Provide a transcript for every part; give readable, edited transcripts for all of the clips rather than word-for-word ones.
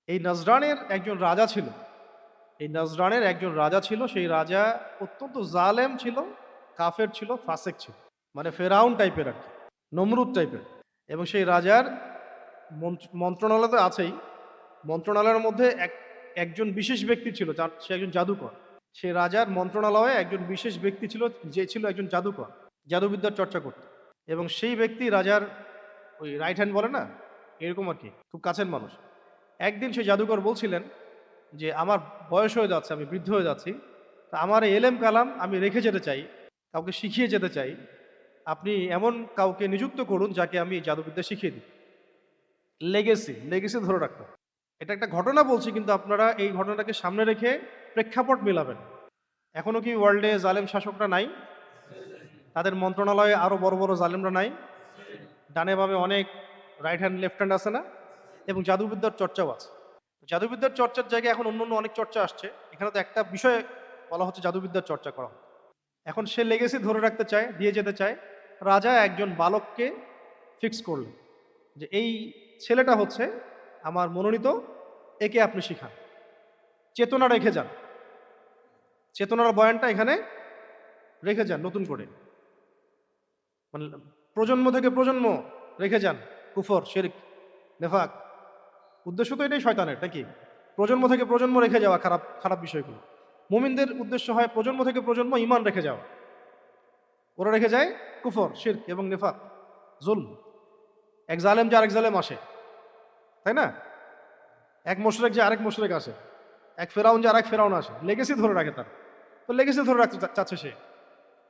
এই নজরানের একজন রাজা ছিল। এই নজরানের একজন রাজা ছিল। সেই রাজা অত্যন্ত জালেম ছিল, কাফের ছিল, ফাসেক ছিল। মানে ফেরাউন টাইপের আরকি, নমরুদ টাইপের। এবং সেই রাজার মন্ত্রণালয় তো আছেই। মন্ত্রণালয়ের মধ্যে একজন বিশেষ ব্যক্তি ছিল, সে একজন জাদুকর। সে রাজার মন্ত্রণালয়ে একজন বিশেষ ব্যক্তি ছিল, যে ছিল একজন জাদুকর, জাদুবিদ্যার চর্চা করত। এবং সেই ব্যক্তি রাজার ওই রাইট হ্যান্ড বলে না, এরকম আর কি, খুব কাছের মানুষ। একদিন সেই জাদুকর বলছিলেন যে আমার বয়স হয়ে যাচ্ছে, আমি বৃদ্ধ হয়ে যাচ্ছি, তা আমার এই এলেম কালাম আমি রেখে যেতে চাই, কাউকে শিখিয়ে যেতে চাই। আপনি এমন কাউকে নিযুক্ত করুন যাকে আমি জাদুবিদ্যা শিখিয়ে দিই। লেগেসি লেগেসি ধরে রাখতে হবে। এটা একটা ঘটনা বলছি, কিন্তু আপনারা এই ঘটনাটাকে সামনে রেখে প্রেক্ষাপট মেলাবেন। এখনো কি ওয়ার্ল্ডে জালেম শাসকরা নাই? তাদের মন্ত্রণালয়ে আরো বড় বড় জালেমরা নাই? ডানে বামে অনেক রাইট হ্যান্ড লেফট হ্যান্ড আছে না? এবং জাদুবিদ্যার চর্চাও আছে। জাদুবিদ্যার চর্চার জায়গায় এখন অন্য অন্য অনেক চর্চা আসছে। এখানে তো একটা বিষয় বলা হচ্ছে জাদুবিদ্যার চর্চা করা হয়। এখন সে লেগেসি ধরে রাখতে চায়, দিয়ে যেতে চায়। রাজা একজন বালককে ফিক্স করলেন যে এই ছেলেটা হচ্ছে আমার মনোনীত, একে আপনি শিখান, চেতনা রেখে যান, চেতনার বয়ানটা এখানে রেখে যান নতুন করে, মানে প্রজন্ম থেকে প্রজন্ম রেখে যান কুফর, শিরক, নেফাক। উদ্দেশ্য তো এটাই শয়তানের, নাকি? প্রজন্ম থেকে প্রজন্ম রেখে যাওয়া খারাপ খারাপ বিষয়গুলো। মুমিনদের উদ্দেশ্য হয় প্রজন্ম থেকে প্রজন্ম ঈমান রেখে যাওয়া। ওরা রেখে যায় কুফর, শিরক এবং নেফাক, জুলম। এক জালেম যে আরেক জালেম আসে, তাই না? এক মোশরেক যে আরেক মোশরেক আসে, এক ফেরাউন যে আরেক ফেরাউন আসে। লেগেসি ধরে রাখে তার। তো লেগেসি ধরে রাখতে চাচ্ছে সে।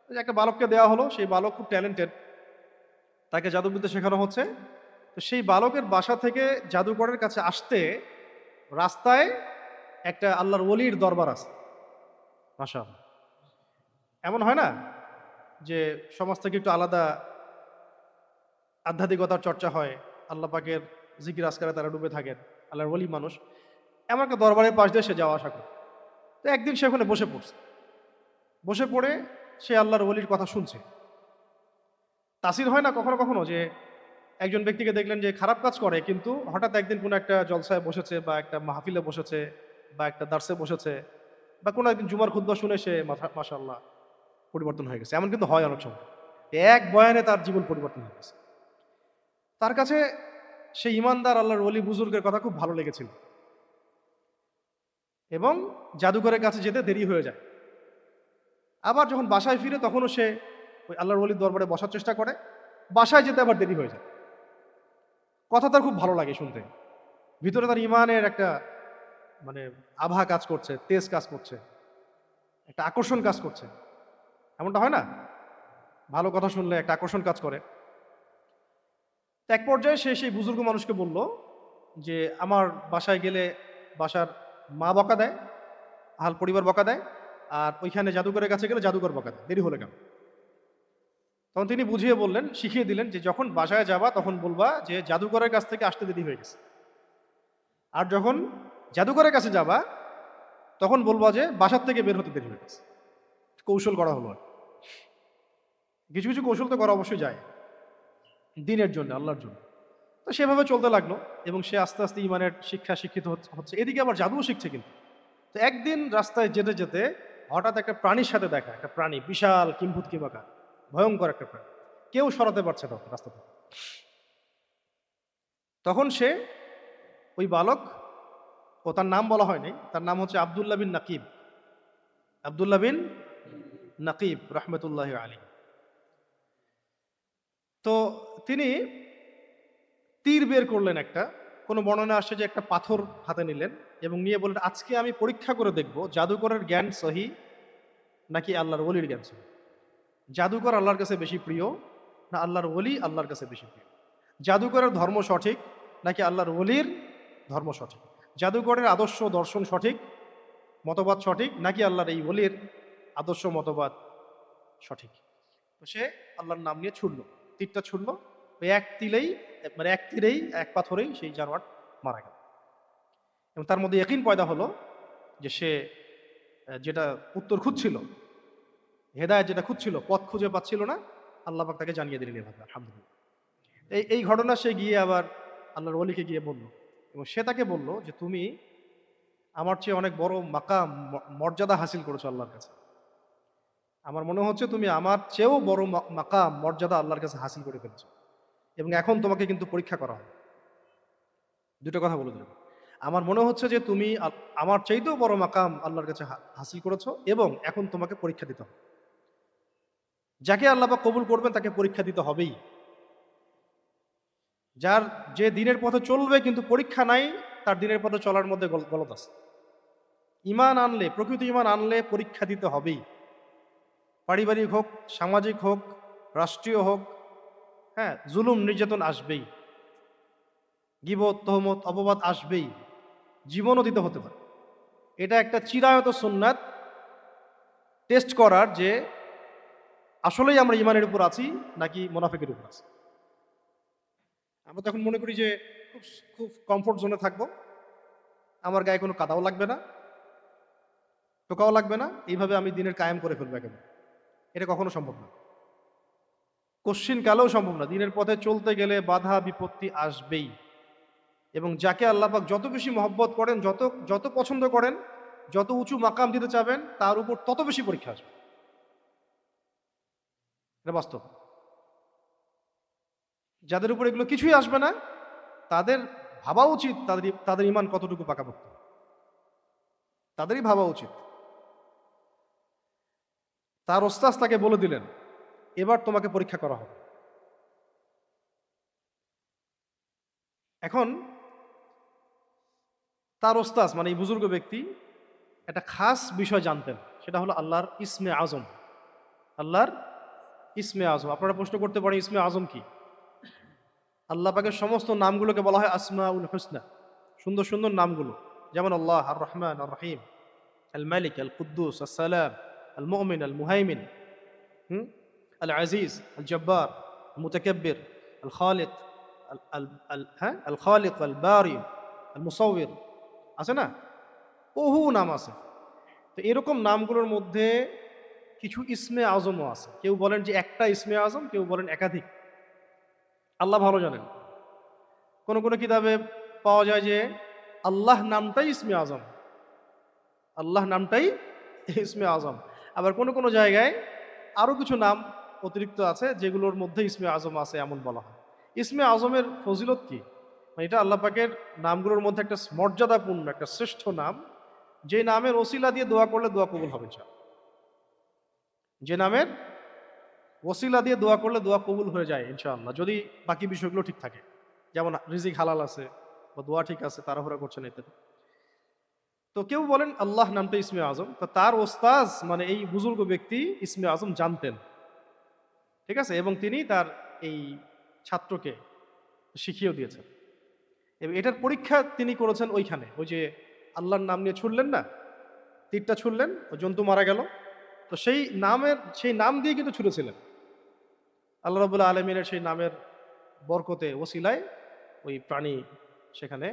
ওই যে একটা বালককে দেওয়া হলো, সেই বালক খুব ট্যালেন্টেড, তাকে জাদুবিদ্যা শেখানো হচ্ছে। তো সেই বালকের বাসা থেকে জাদুকরের কাছে আসতে রাস্তায় একটা আল্লাহর ওলির দরবার আছে। মাশাআল্লাহ। এমন হয় না যে সমাজ থেকে একটু আলাদা আধ্যাত্মিকতার চর্চা হয়, আল্লাহ পাকের জিকির আজকারে তারা ডুবে থাকেন, আল্লাহর ওলি মানুষ। এমন একটা দরবারের পাশ দিয়ে সে যাওয়া আসা করে। তো একদিন সে ওখানে বসে পড়ছে। বসে পড়ে সে আল্লাহর ওলির কথা শুনছে। তাসির হয় না কখনো কখনো যে একজন ব্যক্তিকে দেখলেন যে খারাপ কাজ করে, কিন্তু হঠাৎ একদিন কোনো একটা জলসায় বসেছে বা একটা মাহফিলে বসেছে বা একটা দার্সে বসেছে বা কোনো একদিন জুমার খুতবা শুনে সে মাশাআল্লাহ পরিবর্তন হয়ে গেছে। এমন কিন্তু হয় অনেক সময়। এক বয়ানে তার জীবন পরিবর্তন হয়ে গেছে। তার কাছে সেই ইমানদার আল্লাহর ওলি বুজুর্গের কথা খুব ভালো লেগেছিল এবং জাদুঘরের কাছে যেতে দেরি হয়ে যায়। আবার যখন বাসায় ফিরে তখনও সে ওই আল্লাহর ওলির দরবারে বসার চেষ্টা করে। বাসায় যেতে আবার দেরি হয়ে যায়। কথা তার খুব ভালো লাগে শুনতে। ভিতরে তার ইমানের একটা মানে আভা কাজ করছে, তেজ কাজ করছে, একটা আকর্ষণ কাজ করছে। এমনটা হয় না? ভালো কথা শুনলে একটা আকর্ষণ কাজ করে। তো এক পর্যায়ে সে সেই বুজুর্গ মানুষকে বলল যে, "আমার বাসায় গেলে বাসার মা বকা দেয়, আহাল পরিবার বকা দেয়। আর ওইখানে জাদুকরের কাছে গেলে জাদুকর বকা দেয়। দেরি হলে কেন?" তখন তিনি বুঝিয়ে বললেন, শিখিয়ে দিলেন যে, "যখন বাসায় যাবা তখন বলবা যে জাদুকরের কাছ থেকে আসতে দেরি হয়ে গেছে। আর যখন জাদুকরের কাছে যাবা তখন বলবা যে বাসার থেকে বের হতে দেরি হয়ে গেছে।" কৌশল করা হলো। কিছু কিছু কৌশল তো করা অবশ্যই যায় দিনের জন্য, আল্লাহর জন্য। তো সেভাবে চলতে লাগলো এবং সে আস্তে আস্তে ইমানের শিক্ষা শিক্ষিত হচ্ছে। এদিকে আবার জাদুও শিখছে কিন্তু। তো একদিন রাস্তায় যেতে যেতে হঠাৎ একটা প্রাণীর সাথে দেখা, একটা প্রাণী বিশাল কিম্ভূত কিমাকার, ভয়ঙ্কর একটা প্রাণী। কেউ সরাতে পারছে না রাস্তা থেকে। তখন সে ওই বালক, ও তার নাম বলা হয়নি, তার নাম হচ্ছে আব্দুল্লাহ বিন নাকিব। আব্দুল্লাহ বিন নাকিব রহমতুল্লাহ আলী। তো তিনি তীর বের করলেন একটা, কোনো বর্ণনা আসছে যে একটা পাথর হাতে নিলেন এবং নিয়ে বললেন, আজকে আমি পরীক্ষা করে দেখব জাদুকরের জ্ঞান সহি নাকি আল্লাহর ওলির জ্ঞান সহি। জাদুকর আল্লাহর কাছে বেশি প্রিয় না আল্লাহর ওলি আল্লাহর কাছে বেশি প্রিয়? জাদুকরের ধর্ম সঠিক নাকি আল্লাহর ওলির ধর্ম সঠিক? জাদুকরের আদর্শ দর্শন সঠিক, মতবাদ সঠিক নাকি আল্লাহর এই ওলির আদর্শ মতবাদ সঠিক? তো সে আল্লাহর নাম নিয়ে ছুড়ল, তীরটা ছুড়ল। ওই এক তিলেই, মানে এক তীরেই, এক পাথরেই সেই জানোয়ার মারা গেল। এবং তার মধ্যে ইয়াকিন পয়দা হলো যে সে যেটা উত্তর খুঁজছিল, হেদায়েত যেটা খুঁজছিল, পথ খুঁজে পাচ্ছিল না, আল্লাহ পাক তাকে জানিয়ে দিলেন এভাবে। আলহামদুলিল্লাহ। এই এই ঘটনা সে গিয়ে আবার আল্লাহর ওলিকে গিয়ে বলল। এবং সে তাকে বলল যে তুমি আমার চেয়ে অনেক বড় মাকাম মর্যাদা হাসিল করেছো আল্লাহর কাছে। আমার মনে হচ্ছে তুমি আমার চেয়েও বড় মাকাম মর্যাদা আল্লাহর কাছে হাসিল করে ফেলেছো, এবং এখন তোমাকে কিন্তু পরীক্ষা করা হবে। দুটো কথা বলে দিলাম। আমার মনে হচ্ছে যে তুমি আমার চাইতেও বড় মাকাম আল্লাহর কাছে হাসিল করেছো, এবং এখন তোমাকে পরীক্ষা দিতে হবে। যাকে আল্লাহ পাক কবুল করবেন তাকে পরীক্ষা দিতে হবেই। যার যে দিনের পথে চলবে কিন্তু পরীক্ষা নাই, তার দিনের পথে চলার মধ্যে গলত আছে। ঈমান আনলে, প্রকৃত ঈমান আনলে পরীক্ষা দিতে হবেই। পারিবারিক হোক, সামাজিক হোক, রাষ্ট্রীয় হোক, হ্যাঁ, জুলুম নির্যাতন আসবেই, গীবত তহমত অপবাদ আসবেই, জীবনও দিতে হতে পারে। এটা একটা চিরায়ত সুন্নাত, টেস্ট করার যে আসলেই আমরা ঈমানের উপর আছি নাকি মুনাফিকের উপর আছি। আমরা তখন মনে করি যে খুব খুব কমফোর্ট জোনে থাকবো, আমার গায়ে কোনো কাদাও লাগবে না, টোকাও লাগবে না, এইভাবে আমি দিনের কায়েম করে ফেলবো একেবারে। এটা কখনো সম্ভব না, কশ্চিন কালেও সম্ভব না। দিনের পথে চলতে গেলে বাধা বিপত্তি আসবেই, এবং যাকে আল্লাহ পাক যত বেশি মহব্বত করেন, যত যত পছন্দ করেন, যত উঁচু মাকাম দিতে চাবেন, তার উপর তত বেশি পরীক্ষা আসবে। এটা বাস্তব। যাদের উপর এগুলো কিছুই আসবে না, তাদের ভাবা উচিত তাদের তাদের ঈমান কতটুকু পাকাপোক্ত, তাদেরই ভাবা উচিত। তার ওস্তাদ তাকে বলে দিলেন, এবার তোমাকে পরীক্ষা করা হবে। এখন তার ওস্তাদ মানে এই বুজুর্গ ব্যক্তি একটা খাস বিষয় জানতেন, সেটা হলো আল্লাহর ইসমে আজম। আল্লাহর ইসমে আজম। আপনারা প্রশ্ন করতে পারেন ইসমে আজম কি? আল্লাহ পাকের সমস্ত নামগুলোকে বলা হয় আসমাউল হুসনা, সুন্দর সুন্দর নামগুলো। যেমন আল্লাহ আর রহমান আর রহিম, আল মালিক, আল কুদ্দুস, আল সালাম, আল মুমিন, আল মুহাইমিন, আল আজিজ, আল জব্বার, আল মুতাকাব্বির, আল খালিক, আল খালিক, আল বারি, আল মুসাউবির, আছে না? বহু নাম আছে। তো এরকম নামগুলোর মধ্যে কিছু ইসমে আজমও আছে। কেউ বলেন যে একটা ইসমে আজম, কেউ বলেন একাধিক। আল্লাহ ভালো জানেন। কোন কোন কিতাবে পাওয়া যায় যে আল্লাহ নামটাই ইসমে আজম, আল্লাহ নামটাই ইসমে আজম। আবার কোন কোন জায়গায় আরো কিছু নাম অতিরিক্ত আছে যেগুলোর মধ্যে ইসমে আজম আছে, এমন বলা হয়। ইসমে আজমের ফজিলত কি? মানে এটা আল্লাহ পাকের নামগুলোর মধ্যে একটা মর্যাদাপূর্ণ, একটা শ্রেষ্ঠ নাম, যে নামের ওসিলা দিয়ে দোয়া করলে দোয়া কবুল হবে। যে নামের ওসিলা দিয়ে দোয়া করলে দোয়া কবুল হয়ে যায় ইনশাআল্লাহ, যদি বাকি বিষয়গুলো ঠিক থাকে। যেমন রিজিক হালাল আছে, বা দোয়া ঠিক আছে, তাড়াহুড়া করছেন ইত্যাদি। তো কেউ বলেন আল্লাহ নামটা ইসমে আজম। তো তার ওস্তাজ মানে এই বুজুর্গ ব্যক্তি ইসমে আজম জানতেন, ঠিক আছে, এবং তিনি তার এই ছাত্রকে শিখিয়েও দিয়েছেন। এবং এটার পরীক্ষা তিনি করেছেন ওইখানে, ওই যে আল্লাহর নাম নিয়ে ছুড়লেন না, তীরটা ছুড়লেন, ও জন্তু মারা গেল। তো সেই নাম দিয়ে কিন্তু ছুড়েছিলেন। আল্লাহ রাব্বুল আলামিনের সেই নামের বরকতে ওসিলায় ওই প্রাণী সেখানে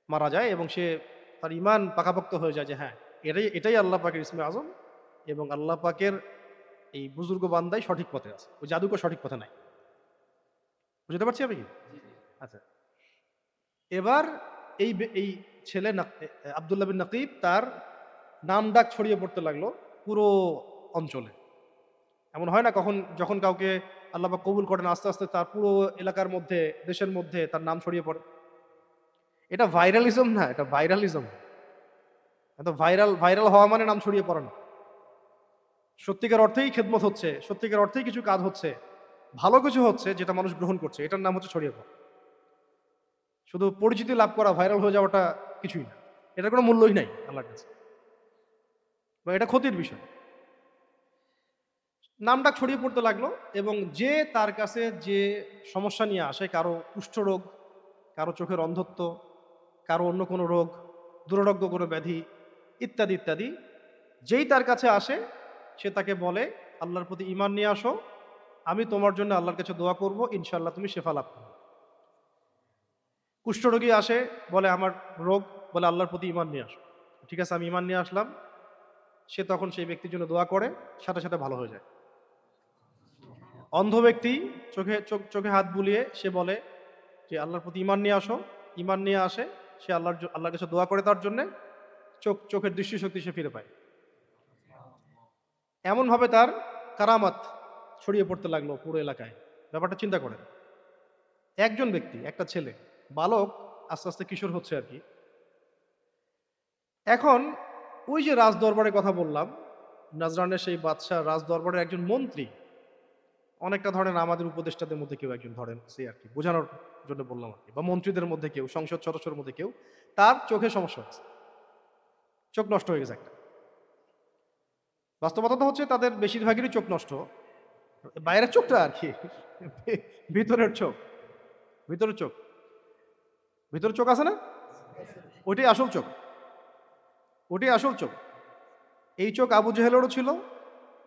মারা যায়, এবং সে তার ঈমান পাকাপোক্ত হয়ে যায় যে হ্যাঁ, এটাই আল্লাহ পাকের ইসমে আজম, এবং আল্লাহ পাকের এই বুজুর্গ বান্দাই সঠিক পথে আছে, ওই জাদুকর সঠিক পথে নাই। বুঝতে পারছি আমি কি? আচ্ছা, এবার এই ছেলে আব্দুল্লাহ বিন নাকিব, তার নাম ডাক ছড়িয়ে পড়তে লাগলো পুরো অঞ্চলে। এমন হয় না যখন কাউকে আল্লাহ পাক কবুল করেন, আস্তে আস্তে তার পুরো এলাকার মধ্যে, দেশের মধ্যে তার নাম ছড়িয়ে পড়ে। এটা ভাইরালিজম না, এটা ভাইরালিজম। এত ভাইরাল ভাইরাল হওয়া মানে নাম ছড়িয়ে পড়ে না। সত্যিকার অর্থেই খেদমত হচ্ছে, সত্যিকার অর্থেই কিছু কাজ হচ্ছে, ভালো কিছু হচ্ছে যেটা মানুষ গ্রহণ করছে, এটার নাম হচ্ছে ছড়িয়ে পড়া। শুধু পরিচিতি লাভ করা, ভাইরাল হয়ে যাওয়াটা কিছুই না, এটার কোনো মূল্যই নাই আল্লাহর কাছে, বা এটা ক্ষতির বিষয়। নামটা ছড়িয়ে পড়তে লাগলো, এবং যে তার কাছে যে সমস্যা নিয়ে আসে, কারো কুষ্ঠরোগ, কারো চোখের অন্ধত্ব, কারো অন্য কোনো রোগ, দুরারোগ্য কোনো ব্যাধি ইত্যাদি ইত্যাদি, যেই তার কাছে আসে সে তাকে বলে আল্লাহর প্রতি ঈমান নিয়ে আসো, আমি তোমার জন্য আল্লাহর কাছে দোয়া করব, ইনশাআল্লাহ তুমি শেফা লাভ করবে। কুষ্ঠরোগী আসে, বলে আমার রোগ, বলে আল্লাহর প্রতি ঈমান নিয়ে আসো। ঠিক আছে, আমি ঈমান নিয়ে আসলাম। সে তখন সেই ব্যক্তির জন্য দোয়া করে, সাথে সাথে ভালো হয়ে যায়। অন্ধ ব্যক্তি চোখে হাত বুলিয়ে সে বলে যে আল্লাহর প্রতি ঈমান নিয়ে আসো, ঈমান নিয়ে আসে, সে আল্লাহর কাছে দোয়া করে তার জন্য, চোখের দৃষ্টিশক্তি সে ফিরে পায়। এমনভাবে তার কারামাত ছড়িয়ে পড়তে লাগলো পুরো এলাকায়। ব্যাপারটা চিন্তা করেন, একজন ব্যক্তি, একটা ছেলে, বালক, আস্তে আস্তে কিশোর হচ্ছে আর কি। এখন ওই যে রাজ দরবারের কথা বললাম, নাজরানের সেই বাদশাহ রাজ দরবারের একজন মন্ত্রী, অনেকটা ধরেন আমাদের উপদেষ্টাদের মধ্যে কেউ একজন, ধরেন সে আর কি, বোঝানোর জন্য বললাম আর কি, বা মন্ত্রীদের মধ্যে কেউ, সংসদ সদস্যের মধ্যে কেউ, তার চোখে সমস্যা হয়েছে, চোখ নষ্ট হয়ে গেছে একটা। বাস্তবতা তো হচ্ছে তাদের বেশিরভাগেরই চোখ নষ্ট, বাইরের চোখটা আর কি, ভিতরের চোখ, ভিতরের চোখ, ভিতরের চোখ আছে না, ওইটাই আসল চোখ, ওটাই আসল চোখ। এই চোখ আবু জেহেলেরও ছিল,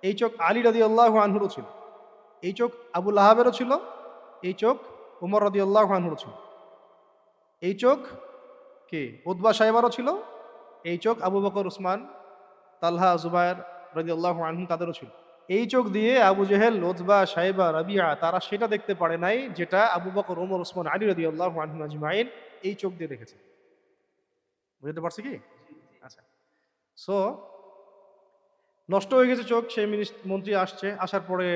এই চোখ আলী রাদিয়াল্লাহু আনহুরও ছিল, এই চোখ আবু লাহাবেরও ছিল, এই চোখ উমর রাদিয়াল্লাহু আনহুরও ছিল, এই চোখ কে উতবা সাহেবারও ছিল, এই চোখ আবু বকর, উসমান, তালহা, জুবায়ের রাদিয়াল্লাহু আনহুম তাদেরও ছিল। এই চোখ দিয়ে আবু জেহেল, উতবা, সাইবা, রাবিয়া তারা সেটা দেখতে পারে নাই যেটা আবু বকর, ওমর, উসমান, আলী রাদিয়াল্লাহু আনহুম আজমাইন এই চোখ দিয়ে দেখেছে। বুঝতে পারছি কি? আচ্ছা, সো নষ্ট হয়ে গেছে চোখ। সেই মন্ত্রী আসছে, আসার পরে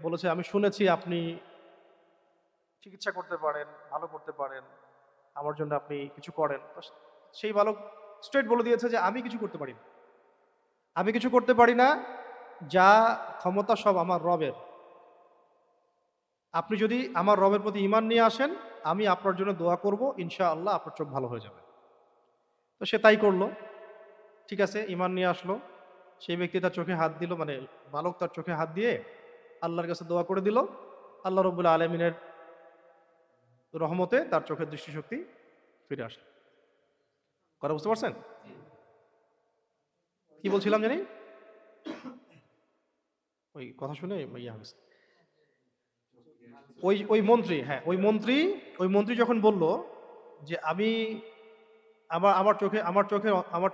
বলেছে, আমি শুনেছি আপনি চিকিৎসা করতে পারেন, ভালো করতে পারেন, আমার জন্য আপনি কিছু করেন। তো সেই বালক স্ট্রেট বলে দিয়েছে যে আমি কিছু করতে পারি না, আমি কিছু করতে পারি না, যা ক্ষমতা সব আমার রবের। আপনি যদি আমার রবের প্রতি ঈমান নিয়ে আসেন, আমি আপনার জন্য দোয়া করব, ইনশাআল্লাহ আপনার চোখ ভালো হয়ে যাবে। তো সে তাই করলো। ঠিক আছে, ঈমান নিয়ে আসলো, সেই ব্যক্তি তার চোখে হাত দিল, মানে বালক তার চোখে হাত দিয়ে আল্লাহর কাছে দোয়া করে দিল। আল্লাহ রাব্বুল আলামিনের রহমতে তার চোখের দৃষ্টিশক্তি ফিরে আসলো। কথা বুঝতে পারছেন? কি বলছিলাম জানি, ওই কথা শুনে ইয়া হয়েছে। ওই মন্ত্রী, হ্যাঁ ওই মন্ত্রী যখন বলল যে আমি আমার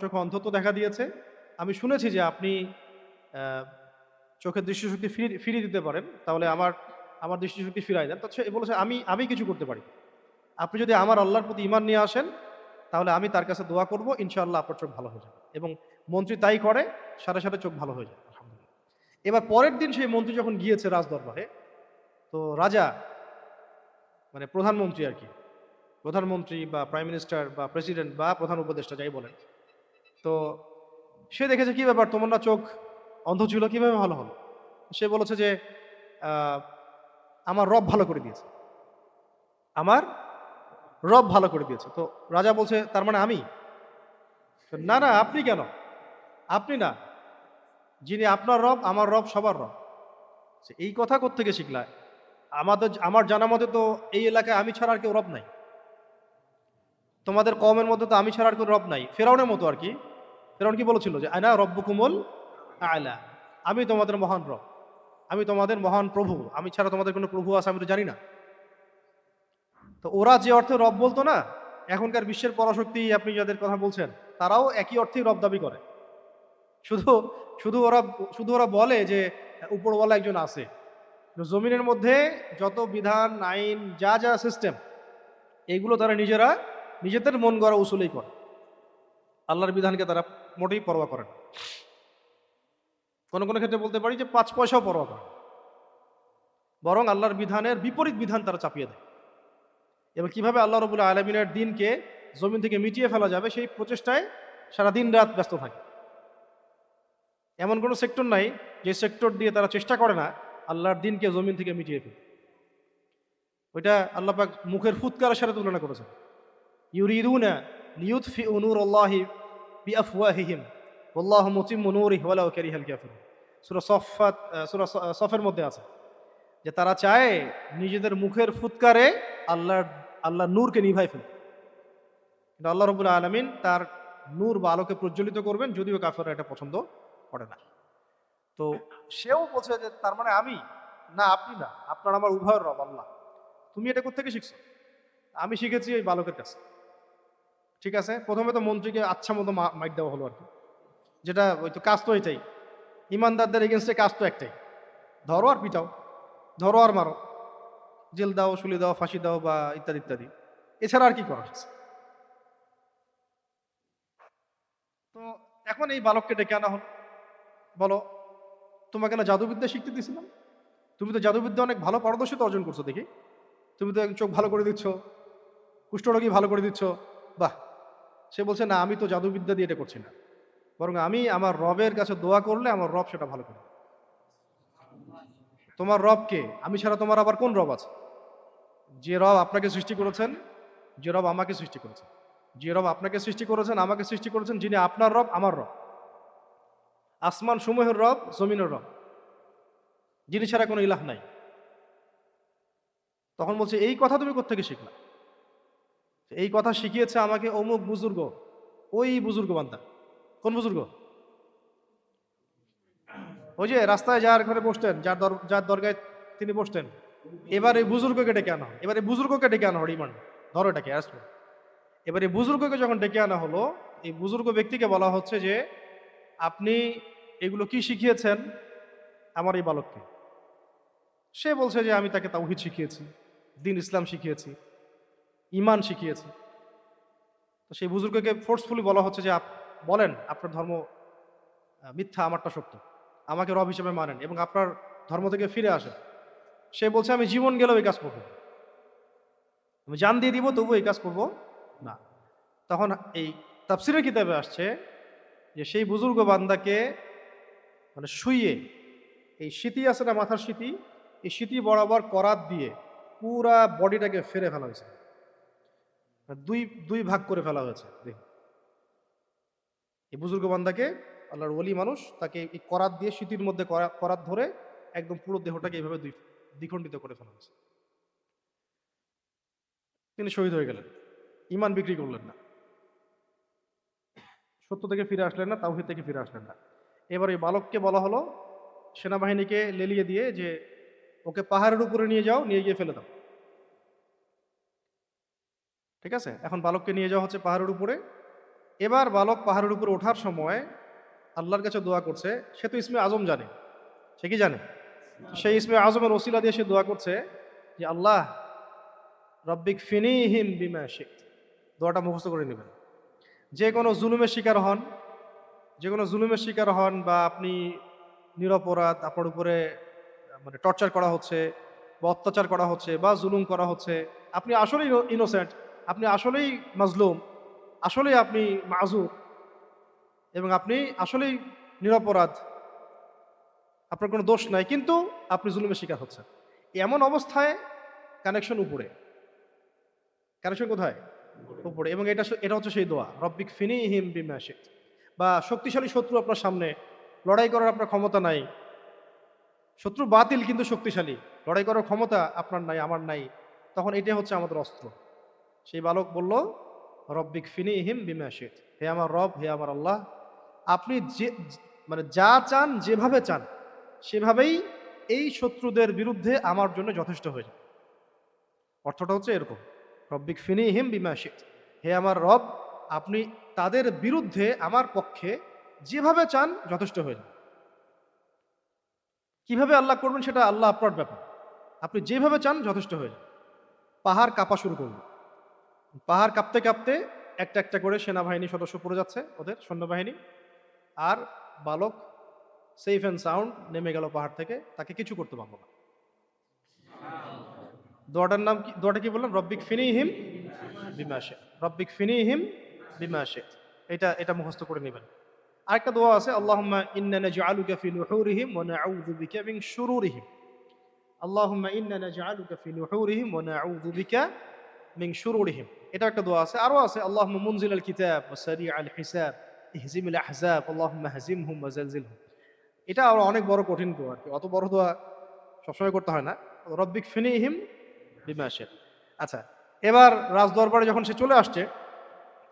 চোখে অন্ধত্ব দেখা দিয়েছে, আমি শুনেছি যে আপনি চোখের দৃষ্টিশক্তি ফিরিয়ে দিতে পারেন, তাহলে আমার দৃষ্টিশক্তি ফিরাই দেন। তো সে বলেছে আমি কিছু করতে পারি, আপনি যদি আমার আল্লাহর প্রতি ঈমান নিয়ে আসেন, তাহলে আমি তার কাছে দোয়া করব, ইনশাআল্লাহ আপনার চোখ ভালো হয়ে যাবে। এবং মন্ত্রী তাই করে, সাথে সাথে চোখ ভালো হয়ে যায়, আলহামদুলিল্লাহ। এবার পরের দিন সেই মন্ত্রী যখন গিয়েছে রাজ দরবারে, তো রাজা, মানে প্রধানমন্ত্রী আর কি, প্রধানমন্ত্রী বা প্রাইম মিনিস্টার বা প্রেসিডেন্ট বা প্রধান উপদেষ্টা যাই বলেন, তো সে দেখেছে কি ব্যাপার, তোমার না চোখ অন্ধ ছিল, কিভাবে ভালো হলো? সে বলেছে যে আহ, আমার রব ভালো করে দিয়েছে, আমার রব ভালো করে দিয়েছে। তো রাজা বলছে, তার মানে আমি? না না, আপনি কেন? আপনি না, যিনি আপনার রব, আমার রব সবার রব। এই কথা কোত্থেকে শিখলা? আমার জানা মতে তো এই এলাকায় আমি ছাড়া আর কেউ রব নাই, তোমাদের কওমের মধ্যে তো আমি ছাড়া আর কেউ রব নাই। ফেরাউনের মতো আর কি। ফেরাউন কি বলেছিল যে আনা রব্বুকুমুল আ'লা, আমি তোমাদের মহান রব, আমি তোমাদের মহান প্রভু, আমি ছাড়া তোমাদের কোনো প্রভু আছে আমি তো জানি না। তো ওরা যে অর্থে রব বলতো না, এখনকার বিশ্বের পরাশক্তি আপনি যাদের কথা বলছেন, তারাও একই অর্থেই রব দাবি করে। শুধু শুধু ওরা বলে যে উপরওয়ালা একজন আছে। জমিনের মধ্যে যত বিধান আইন যা যা সিস্টেম, এইগুলো তারা নিজেদের মন গড়া উসুলেই করে, আল্লাহর বিধানকে তারা মোটেই পরোয়া করে না। কোনো কোনো ক্ষেত্রে বলতে পারি যে 5 পয়সাও পরোয়া করে না, বরং আল্লাহর বিধানের বিপরীত বিধান তারা চাপিয়ে দেয়। এবং কিভাবে আল্লাহ রাব্বুল আলামিনের দিনকে জমিন থেকে মিটিয়ে ফেলা যাবে সেই প্রচেষ্টায় সারা দিন রাত ব্যস্ত থাকে। এমন কোনো সেক্টর নাই যে সেক্টর দিয়ে তারা চেষ্টা করে না আল্লাহর দিনকে জমিন থেকে মিটিয়ে ফেলতে। ওইটা আল্লাহ পাক মুখের ফুৎকারের সাথে তুলনা করেছেন। ইউরিদুনা লিইউতফিউ নূরাল্লাহি বিআফওয়াহিহিম ওয়াল্লাহু মুতিম্মু নূরিহি ওয়ালাউ কারিহাল কাফিরুন। সূরা সফের মধ্যে আছে যে তারা চায় নিজেদের মুখের ফুৎকারে আল্লাহর নূরকে নিভাই ফেলতে, কিন্তু আল্লাহ রাব্বুল আলামিন তার নূর বা আলোকে প্রজ্বলিত করবেন, যদিও কাফেররা এটা পছন্দ করে না। তো সেও বলছে যে তার মানে আমি না, আপনি না, আপনার আমার উভয়ের রব আল্লাহ। তুমি এটা কোত্থেকে শিখছো? আমি শিখেছি ওই বালকের কাছে। ঠিক আছে, প্রথমে তো মন্ত্রীকে আচ্ছা মতো মাইক দেওয়া হলো আর কি, যেটা ওই তো কাজ তো এটাই, ইমানদারদের এগেনস্টে কাজ তো একটাই, ধরো আর পিটাও, ধরো আর মারো, জেল দাও, শুলি দাও, ফাঁসি দাও বা ইত্যাদি ইত্যাদি, এছাড়া আর কি করার আছে? তো এখন এই বালককে ডেকে আনা হলো, বলো তোমাকে না জাদুবিদ্যা শিখতে দিয়েছিলাম, তুমি তো জাদুবিদ্যা অনেক ভালো পারদর্শিতা অর্জন করছো দেখি, তুমি তো চোখ ভালো করে দিচ্ছ, কুষ্ঠরোগী ভালো করে দিচ্ছ, বাহ। সে বলছে না, আমি তো জাদুবিদ্যা দিয়ে এটা করছি না, বরং আমি আমার রবের কাছে দোয়া করলে আমার রব সেটা ভালো করে। তোমার রব কে? আমি ছাড়া তোমার আবার কোন রব আছে? যে রব আপনাকে সৃষ্টি করেছেন, যে রব আমাকে সৃষ্টি করেছেন, যে রব আপনাকে সৃষ্টি করেছেন, আমাকে সৃষ্টি করেছেন, যিনি আপনার রব আমার রব, আসমান সমূহের রব, জমিনের রব, যিনি ছাড়া কোনো ইলাহ নাই। তখন বলছে এই কথা তুমি কোত্থেকে শিখলা? এই কথা শিখিয়েছে আমাকে অমুক বুজুর্গ, ওই বুজুর্গ বান্দা। কোন বুজুর্গ? ওই যে রাস্তায় যার ঘরে বসতেন, যার দরগায় তিনি বসতেন। এবার এই বুজুর্গকে ডেকে আনা হলো, এবার এই বুজুর্গকে ডেকে আনা হলো, ইমান ধরো এটাকে অ্যারেস্ট করো। এবার এই বুজুর্গকে যখন ডেকে আনা হলো, এই বুজুর্গ ব্যক্তিকে বলা হচ্ছে যে আপনি এগুলো কি শিখিয়েছেন আমার এই বালককে? সে বলছে যে আমি তাকে তাওহীদ শিখিয়েছি, দ্বীন ইসলাম শিখিয়েছি, ইমান শিখিয়েছি। তো সেই বুজুর্গকে ফোর্সফুলি বলা হচ্ছে যে বলেন আপনার ধর্ম মিথ্যা, আমারটা সত্য, আমাকে রব হিসেবে মানেন এবং আপনার ধর্ম থেকে ফিরে আসেন। সে বলছে আমি জীবন গেলেও এই কাজ করবো না, আমি জান দিয়ে দিব তবু এই কাজ করব না। তখন এই তাফসীরের কিতাবে আসছে যে সেই বুজুর্গ বান্দাকে মানে শুইয়ে, এই স্মৃতি আছে না মাথার স্মৃতি, এই স্মৃতি বরাবর করাত দিয়ে পুরা বডিটাকে ফেরে ফেলা হয়েছে, দুই দুই ভাগ করে ফেলা হয়েছে। দেখুন এই বুজুর্গ বান্দাকে, আল্লাহর ওলি মানুষ, তাকে এই করাত দিয়ে স্মৃতির মধ্যে করাত ধরে একদম পুরো দেহটাকে এইভাবে দ্বিখণ্ডিত করে ফেলা হয়েছে। তিনি শহীদ হয়ে গেলেন, ইমান বিক্রি করলেন না, সত্য থেকে ফিরে আসলেন না, তাওহীদ থেকে ফিরে আসলেন না। এবার এই বালককে বলা হলো সেনাবাহিনীকে লেলিয়ে দিয়ে যে ওকে পাহাড়ের উপরে নিয়ে যাও, নিয়ে গিয়ে ফেলে দাও। ঠিক আছে, এখন বালককে নিয়ে যাওয়া হচ্ছে পাহাড়ের উপরে। এবার বালক পাহাড়ের উপরে ওঠার সময় আল্লাহর কাছে দোয়া করছে। সে তো ইসমে আজম জানে, সে কি জানে? সেই ইসমে আজমের ওসিলা দিয়ে সে দোয়া করছে যে আল্লাহ রব্বিক ফিনিহিম বিমা শিত। দোয়াটা মুখস্থ করে নেবেন। যে কোনো জুলুমের শিকার হন, যে কোনো জুলুমের শিকার হন, বা আপনি নিরপরাধ, আপনার উপরে মানে টর্চার করা হচ্ছে বা অত্যাচার করা হচ্ছে বা জুলুম করা হচ্ছে, আপনি আসলেই ইনোসেন্ট, আপনি আসলেই মাজলুম, আসলেই আপনি মাজুর, এবং আপনি আসলেই নিরপরাধ, আপনার কোনো দোষ নাই, কিন্তু আপনি জুলুমের শিকার হচ্ছেন। এমন অবস্থায় কানেকশন উপরে, কানেকশন কোথায়? উপরে। এবং এটা এটা হচ্ছে সেই দোয়া, রব্বিক ফিনিহিম বিমা শিত। বা শক্তিশালী শত্রু আপনার সামনে, লড়াই করার আপনার ক্ষমতা নাই, শত্রু বাতিল কিন্তু শক্তিশালী, লড়াই করার ক্ষমতা আপনার নাই, আমার নাই, তখন এটাই হচ্ছে আমাদের অস্ত্র। সেই বালক বলল রব্বিক ফিনিহিম বিমা শিত, হে আমার রব, হে আমার আল্লাহ, আপনি যে মানে যা চান, যেভাবে চান, সেভাবেই এই শত্রুদের বিরুদ্ধে আমার জন্য যথেষ্ট হয়ে যায়। অর্থটা হচ্ছে এরকম, রব্বিক ফিনিহিম বিমা শিত, হে আমার রব, আপনি তাদের বিরুদ্ধে আমার পক্ষে যেভাবে চান যথেষ্ট হয়ে যায়। কিভাবে আল্লাহ করবেন সেটা আল্লাহ আপনার ব্যাপার, আপনি যেভাবে চান যথেষ্ট হয়ে যায়। পাহাড় কাঁপা শুরু করল, পাহাড় কাঁপতে কাঁপতে একটা একটা করে সেনাবাহিনী সদস্য পড়ে যাচ্ছে, ওদের সৈন্যবাহিনী। আর বালক সেফ অ্যান্ড সাউন্ড নেমে গেল পাহাড় থেকে, তাকে কিছু করতে পারবো না। দোয়াটার নাম কি? দোয়াটা কি বললাম? রব্বিক ফিনিহিম বিমা শিত, রব্বিক ফিনিহিম বিমা শিত। এটা এটা মুখস্থ করে নেবেন। আরেকটা দোয়া আছে, আল্লাহুম্মা ইন্না নাজআলুকা ফি নুহুরিহিম ওয়া নাউযু বিকা মিন শুরুরিহিম। আল্লাহুম্মা ইন্না নাজআলুকা ফি নুহুরিহিম ওয়া নাউযু বিকা মিন শুরুরিহিম। এটা একটা দোয়া আছে। আরো আছে, আল্লাহুম্মা মুনজিলাল কিতাব ওয়া সারিআল হিসাব ইহজিমিল আহজাব আল্লাহুম্মা হাজিমহুম ওয়া জালজিলহুম। এটা আরো অনেক বড় কঠিন দোয়া আর কি, অত বড় দোয়া সবসময় করতে হয় না। রব্বিক ফিনিহিম বিমা শিত। আচ্ছা, এবার রাজদরবারে যখন সে চলে আসছে,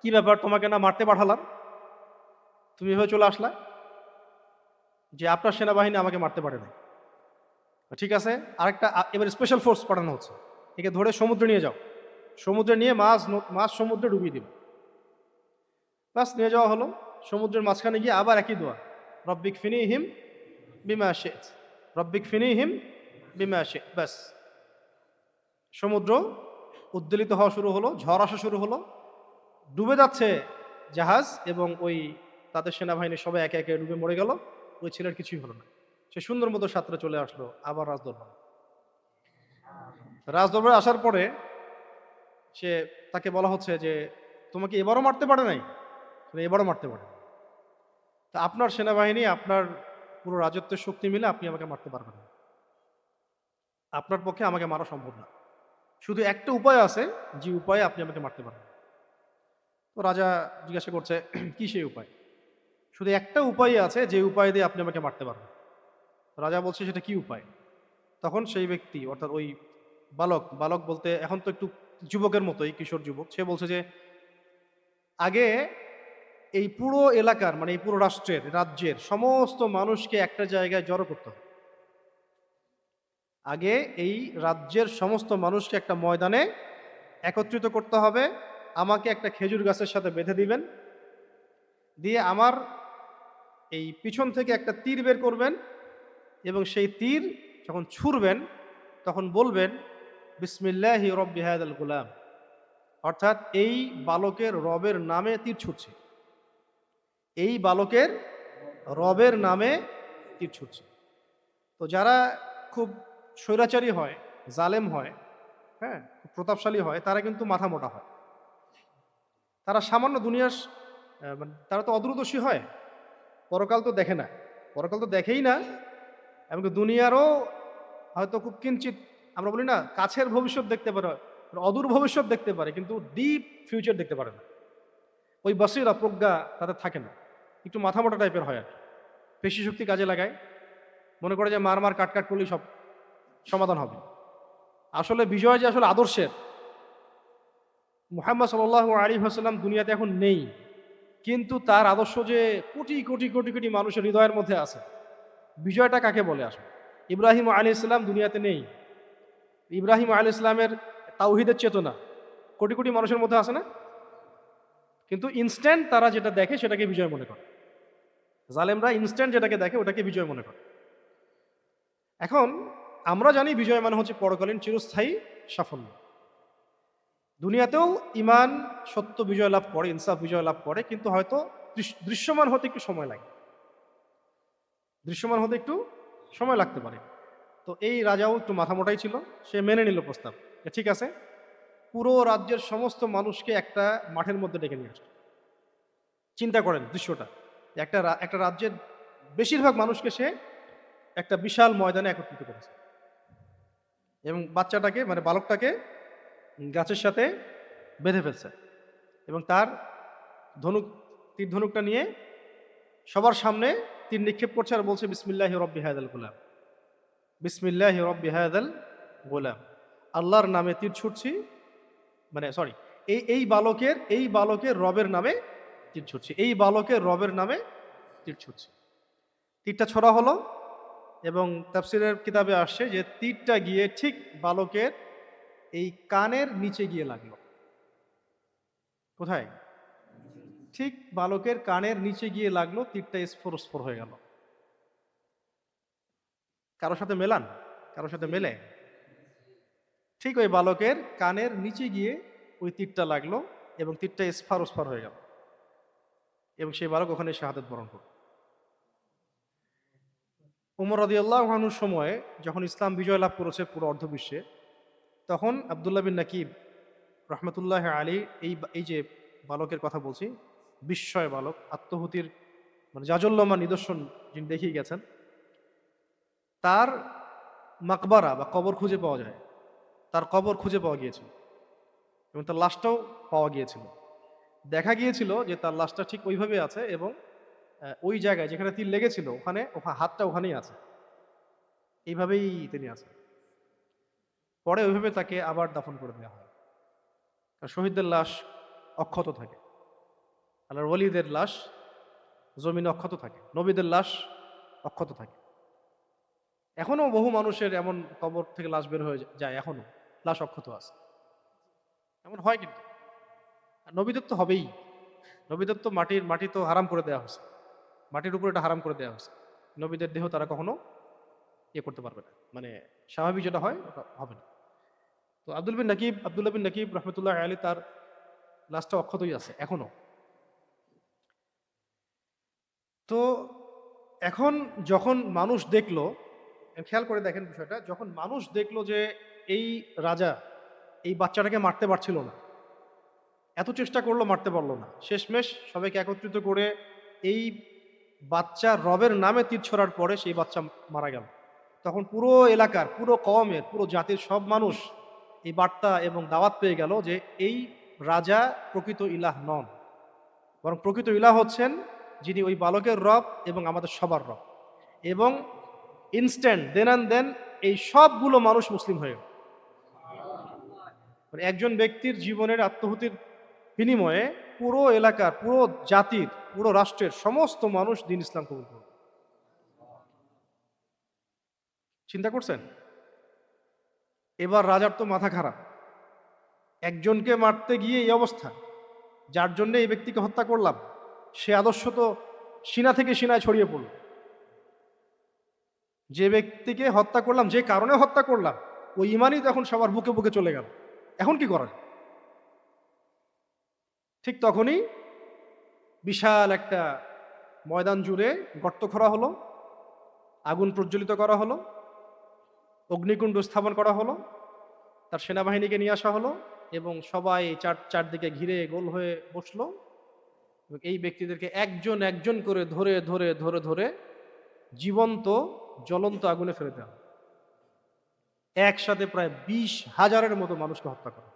কি ব্যাপার, তোমাকে না মারতে পাঠালাম, তুমি এভাবে চলে আসলা, যে আপনার সেনাবাহিনী আমাকে মারতে পারে না। ঠিক আছে, আরেকটা এবার স্পেশাল ফোর্স পাঠানো হচ্ছে, একে ধরে সমুদ্রে নিয়ে যাও, সমুদ্রে নিয়ে মাছ সমুদ্রে ডুবিয়ে দিল। বাস নিয়ে যাওয়া হলো, সমুদ্রের মাঝখানে গিয়ে আবার একই দোয়া, রব্বিক ফিনিহিম বিমা শিত, রব্বিক ফিনিহিম বিমা শিত। ব্যাস সমুদ্র উদ্বেলিত হওয়া শুরু হলো, ঝড় আসা শুরু হলো, ডুবে যাচ্ছে জাহাজ, এবং ওই তাদের সেনাবাহিনী সবাই একে একে ডুবে মরে গেল, ওই ছেলের কিছুই হলো না। সে সুন্দর মতো সাঁতরে চলে আসলো আবার রাজদরবারে। রাজদরবারে আসার পরে সে তাকে বলা হচ্ছে যে তোমাকে এবারও মারতে পারে নাই, এবারও মারতে পারে। তা আপনার সেনাবাহিনী, আপনার পুরো রাজত্বের শক্তি মিলে আপনি আমাকে মারতে পারবেন না, আপনার পক্ষে আমাকে মারা সম্ভব না। শুধু একটা উপায় আছে, যে উপায়ে আপনি আমাকে মারতে পারবেন। তো রাজা জিজ্ঞাসা করছে কি সেই উপায়? শুধু একটা উপায় আছে যে উপায় দিয়ে আপনি আমাকে মারতে পারবেন। রাজা বলছে সেটা কি উপায়? তখন সেই ব্যক্তি অর্থাৎ ওই বালক, বালক বলতে এখন তো একটু যুবকের মতোই, কিশোর যুবক, সে বলছে যে আগে এই পুরো এলাকার মানে এই পুরো রাষ্ট্রের, রাজ্যের সমস্ত মানুষকে একটা জায়গায় জড়ো করতে হবে। আগে এই রাজ্যের সমস্ত মানুষকে একটা ময়দানে একত্রিত করতে হবে, আমাকে একটা খেজুর গাছের সাথে বেঁধে দিবেন, দিয়ে আমার এই পিছন থেকে একটা তীর বের করবেন এবং সেই তীর যখন ছুঁড়বেন তখন বলবেন বিসমিল্লাহি রব্বি হাযাল গুলাম, অর্থাৎ এই বালকের রবের নামে তীর ছুটছে, এই বালকের রবের নামে তীর ছুটছে। তো যারা খুব স্বৈরাচারী হয়, জালেম হয়, হ্যাঁ, খুব প্রতাপশালী হয়, তারা কিন্তু মাথা মোটা হয়। তারা সামান্য দুনিয়ার মানে তারা তো অদূরদর্শী হয়, পরকাল তো দেখে না, পরকাল তো দেখেই না, এমনকি দুনিয়ারও হয়তো খুব কিঞ্চিত, আমরা বলি না কাছের ভবিষ্যৎ দেখতে পারে, অদূর ভবিষ্যৎ দেখতে পারে, কিন্তু ডিপ ফিউচার দেখতে পারে না। ওই বসিরা, প্রজ্ঞা তাদের থাকে না, একটু মাথা মোটা টাইপের হয় আর কি। পেশি শক্তি কাজে লাগায়, মনে করে যে মার মার কাট কাট করলেই সব সমাধান হবে। আসলে বিজয় যে আসলে আদর্শের, মুহাম্মদ সাল্লাল্লাহু আলাইহি ওয়াসাল্লাম দুনিয়াতে এখন নেই, কিন্তু তার আদর্শ যে কোটি কোটি কোটি কোটি মানুষের হৃদয়ের মধ্যে আছে। বিজয়টা কাকে বলে আসলে? ইব্রাহিম আলাইহিস সালাম দুনিয়াতে নেই, ইব্রাহিম আলাইহিস সালামের তাওহীদের চেতনা কোটি কোটি মানুষের মধ্যে আছে না? কিন্তু ইনস্ট্যান্ট তারা যেটা দেখে সেটাকে বিজয় মনে করে। জালেমরা ইনস্ট্যান্ট যেটাকে দেখে ওটাকে বিজয় মনে করে। এখন আমরা জানি বিজয় মানে হচ্ছে পরকালীন চিরস্থায়ী সাফল্য। দুনিয়াতেও ইমান সত্য বিজয় লাভ করে, ইনসাফ বিজয় লাভ করে, কিন্তু হয়তো দৃশ্যমান হতে একটু সময় লাগে, দৃশ্যমান হতে একটু সময় লাগতে পারে। তো এই রাজাও একটু মাথামোটাই ছিল, সে মেনে নিল প্রস্তাব, ঠিক আছে। পুরো রাজ্যের সমস্ত মানুষকে একটা মাঠের মধ্যে ডেকে নিয়ে আসলো। চিন্তা করেন দৃশ্যটা, একটা রাজ্যের বেশিরভাগ মানুষকে সে একটা বিশাল ময়দানে একত্রিত করেছে এবং বাচ্চাটাকে মানে বালকটাকে গাছের সাথে বেঁধে ফেলছে এবং তার ধনুক, তীর ধনুকটা নিয়ে সবার সামনে তীর নিক্ষেপ করছে আর বলছে বিসমিল্লাহি রব্বি হাযাল গুলাম, বিসমিল্লাহি রব্বি হাযাল গুলাম, আল্লাহর নামে তীর ছুটছি, মানে সরি, এই বালকের রবের নামে তীর ছুটছি, এই বালকের রবের নামে তীর ছুটছি। তীরটা ছোড়া হলো এবং তাফসীরের কিতাবে আসছে যে তীরটা গিয়ে ঠিক বালকের এই কানের নিচে গিয়ে লাগলো। কোথায়? ঠিক বালকের কানের নিচে গিয়ে লাগলো, তীরটা স্ফোর হয়ে গেল। কারোর সাথে মেলান, কারোর সাথে মেলে? ঠিক ওই বালকের কানের নিচে গিয়ে ওই তীরটা লাগলো এবং তীরটা স্ফার হয়ে গেল এবং সেই বালক ওখানে শাহাদাত বরণ করল। উমর রাদিয়াল্লাহু আনহুর সময়ে যখন ইসলাম বিজয় লাভ করেছে পুরো অর্ধবিশ্বে, তখন আব্দুল্লাহ বিন নাকিব রহমতুল্লাহ আলী, এই যে বালকের কথা বলছি, বিস্ময় বালক, আত্মহুতির মানে জাজল্যমান নিদর্শন যিনি দেখিয়ে গেছেন, তার মাকবারা বা কবর খুঁজে পাওয়া যায়, তার কবর খুঁজে পাওয়া গিয়েছিল এবং তার লাশটাও পাওয়া গিয়েছিল। দেখা গিয়েছিল যে তার লাশটা ঠিক ওইভাবে আছে এবং ওই জায়গায় যেখানে তীর লেগেছিল ওখানে হাতটা ওখানেই আছে, এইভাবেই তিনি আছেন। পরে ওইভাবে তাকে আবার দাফন করে দেওয়া হয়। আর শহীদদের লাশ অক্ষত থাকে, আল্লাহর ওলিদের লাশ জমিনে অক্ষত থাকে, নবীদের লাশ অক্ষত থাকে। এখনো বহু মানুষের এমন কবর থেকে লাশ বের হয়ে যায়, এখনো লাশ অক্ষত আছে, এমন হয়। কিন্তু আর নবীদের তো হবেই, নবীদের তো মাটি তো হারাম করে দেওয়া হয়েছে, মাটির উপরে এটা হারাম করে দেওয়া হয়েছে। নবীদের দেহ তারা কখনো ইয়ে করতে পারবে না, মানে স্বাভাবিক যেটা হয় ওটা হবে না। তো আব্দুল্লাহ বিন নাকিব রহমতুল্লাহ আলী, তার লাশটা অক্ষতই আছে এখনো। তো এখন যখন মানুষ দেখলো, খেয়াল করে দেখেন বিষয়টা, যখন মানুষ দেখলো যে এই রাজা এই বাচ্চাটাকে মারতে পারছিল না, এত চেষ্টা করলো মারতে পারলো না, শেষমেশ সবাইকে একত্রিত করে এই বাচ্চার রবের নামে তীর ছোড়ার পরে সেই বাচ্চা মারা গেল। তখন পুরো এলাকার, পুরো কওমের, পুরো জাতির সব মানুষ এই বার্তা এবং দাওয়াত পেয়ে গেল যে এই রাজা প্রকৃত ইলাহ নন, বরং প্রকৃত ইলাহ হচ্ছেন যিনি ওই বালকের রব এবং আমাদের সবার রব। এবং ইনস্ট্যান্ট দেন অ্যান্ড দেন এই সবগুলো মানুষ মুসলিম হয়ে গেল। মানে একজন ব্যক্তির জীবনের আত্মহুতির বিনিময়ে পুরো এলাকার, পুরো জাতির, পুরো রাষ্ট্রের সমস্ত মানুষ দিন ইসলাম কবুল করল। চিন্তা করছেন? এবার রাজার তো মাথা খারাপ, একজনকে মারতে গিয়ে এই অবস্থা, যার জন্য এই ব্যক্তিকে হত্যা করলাম সে আদর্শ তো সিনা থেকে সিনায় ছড়িয়ে পড়ল। যে ব্যক্তিকে হত্যা করলাম, যে কারণে হত্যা করলাম, ওই ইমানই তো এখন সবার বুকে বুকে চলে গেল। এখন কি করার? ঠিক তখনই বিশাল একটা ময়দান জুড়ে গর্ত খোঁড়া হলো, আগুন প্রজ্বলিত করা হলো, অগ্নিকুণ্ড স্থাপন করা হলো, তার সেনাবাহিনীকে নিয়ে আসা হলো এবং সবাই চারদিকে ঘিরে গোল হয়ে বসলো। এই ব্যক্তিদেরকে একজন একজন করে ধরে ধরে ধরে ধরে জীবন্ত জ্বলন্ত আগুনে ফেলে দেওয়া। একসাথে প্রায় 20,000-এর মতো মানুষকে হত্যা করা,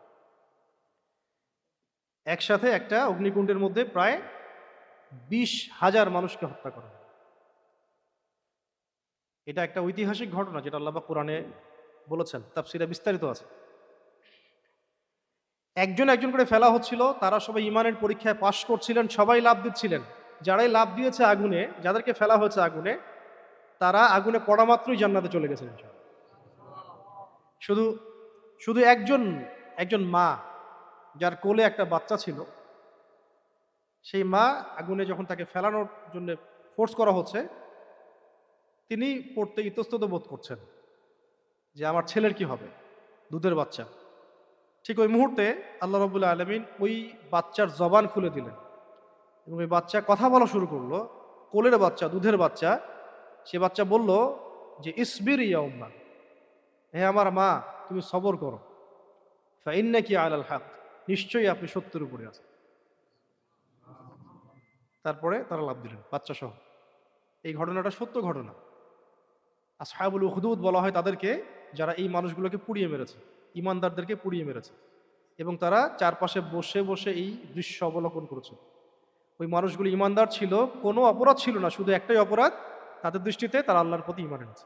একসাথে একটা অগ্নিকুণ্ডের মধ্যে প্রায় 20,000 মানুষকে হত্যা করা। এটা একটা ঐতিহাসিক ঘটনা, যেটা আল্লাহ পাক কোরআনে বলেছেন, তাফসীরে বিস্তারিত আছে। একজন একজন করে ফেলা হচ্ছিল, তারা সবাই ইমানের পরীক্ষায় পাশ করছিলেন, সবাই লাফ দিচ্ছিলেন। যারাই লাফ দিয়েছে আগুনে, যাদেরকে ফেলা হয়েছে আগুনে, তারা আগুনে পড়া মাত্রই জান্নাতে চলে গেছেন। শুধু শুধু একজন মা, যার কোলে একটা বাচ্চা ছিল, সেই মা আগুনে যখন তাকে ফেলানোর জন্য ফোর্স করা হচ্ছে, তিনি পড়তে ইতস্তত বোধ করছেন যে আমার ছেলের কি হবে, দুধের বাচ্চা। ঠিক ওই মুহূর্তে আল্লাহ রাব্বুল আলামিন ওই বাচ্চার জবান খুলে দিলেন এবং ওই বাচ্চা কথা বলা শুরু করলো। কোলের বাচ্চা, দুধের বাচ্চা, সে বাচ্চা বলল যে ইসবির ইয়া উম্মা, হে আমার মা, তুমি সবর করো, ফাইন্নাকি আলাল হক, নিশ্চয়ই আপনি সত্যের উপরে আছেন। তারপরে তারা লাফ দিলেন বাচ্চা সহ। এই ঘটনাটা সত্য ঘটনা। আসহাবুল উখদুদ বলা হয় তাদেরকে, যারা এই মানুষগুলোকে পুড়িয়ে মেরেছে, ইমানদারদেরকে পুড়িয়ে মেরেছে, এবং তারা চারপাশে বসে বসে এই দৃশ্য অবলোকন করেছে। ওই মানুষগুলো ইমানদার ছিল, কোনো অপরাধ ছিল না, শুধু একটাই অপরাধ, তাদের দৃষ্টিতে তারা আল্লাহর প্রতি ইমান এনেছে।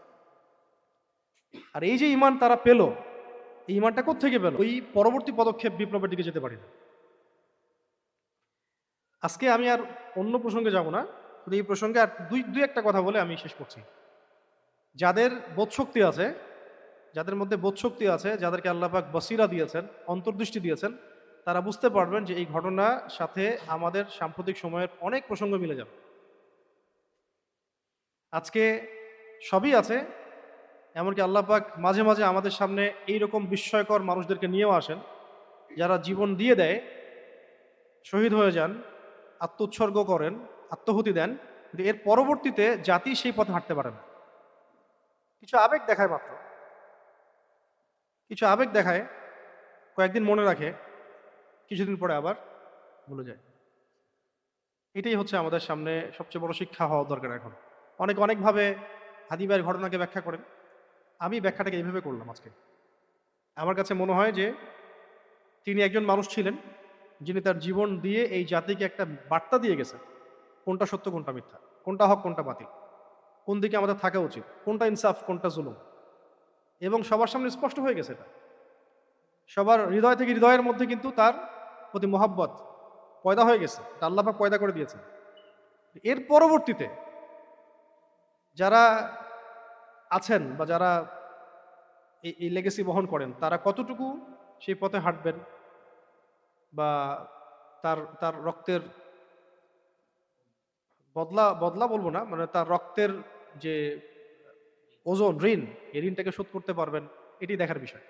আর এই যে ইমান তারা পেল, এই ইমানটা কোত্থেকে পেল? ওই পরবর্তী পদক্ষেপ বিপ্লবের দিকে যেতে পারি না। আজকে আমি আর অন্য প্রসঙ্গে যাব না, শুধু এই প্রসঙ্গে আর দুই একটা কথা বলে আমি শেষ করছি। যাদের বোধশক্তি আছে, যাদের মধ্যে বোধশক্তি আছে, যাদেরকে আল্লাহ পাক বসিরা দিয়েছেন, অন্তর্দৃষ্টি দিয়েছেন, তারা বুঝতে পারবেন যে এই ঘটনার সাথে আমাদের সাম্প্রতিক সময়ের অনেক প্রসঙ্গ মিলে যাবে। আজকে সবই আছে, এমনকি আল্লাহ পাক মাঝে মাঝে আমাদের সামনে এইরকম বিস্ময়কর মানুষদেরকে নিয়েও আসেন, যারা জীবন দিয়ে দেয়, শহীদ হয়ে যান, আত্মোৎসর্গ করেন, আত্মহুতি দেন, কিন্তু এর পরবর্তীতে জাতি সেই পথে হাঁটতে পারে না। কিছু আবেগ দেখায় মাত্র, কিছু আবেগ দেখায়, কয়েকদিন মনে রাখে, কিছুদিন পরে আবার ভুলে যায়। এটাই হচ্ছে আমাদের সামনে সবচেয়ে বড় শিক্ষা হওয়া দরকার এখন। অনেকভাবে হাদি ভাইয়ের ঘটনাকে ব্যাখ্যা করেন, আমি ব্যাখ্যাটাকে এইভাবে করলাম আজকে। আমার কাছে মনে হয় যে তিনি একজন মানুষ ছিলেন, যিনি তার জীবন দিয়ে এই জাতিকে একটা বার্তা দিয়ে গেছেন, কোনটা সত্য কোনটা মিথ্যা, কোনটা হক কোনটা বাতিল, কোন দিকে আমাদের থাকা উচিত, কোনটা ইনসাফ কোনটা জুলুম, এবং সবার সামনে স্পষ্ট হয়ে গেছে এটা। সবার হৃদয় থেকে হৃদয়ের মধ্যে কিন্তু তার প্রতি মহাব্বত পয়দা হয়ে গেছে, তা আল্লাহ পাক পয়দা করে দিয়েছেন। এর পরবর্তীতে যারা আছেন বা যারা এই লেগেসি বহন করেন, তারা কতটুকু সেই পথে হাঁটবেন, বা তার তার রক্তের বদলা বদলা বলবো না, মানে তার রক্তের যে ওজন, ঋণ, এই ঋণটাকে শোধ করতে পারবেন, এটি দেখার বিষয়।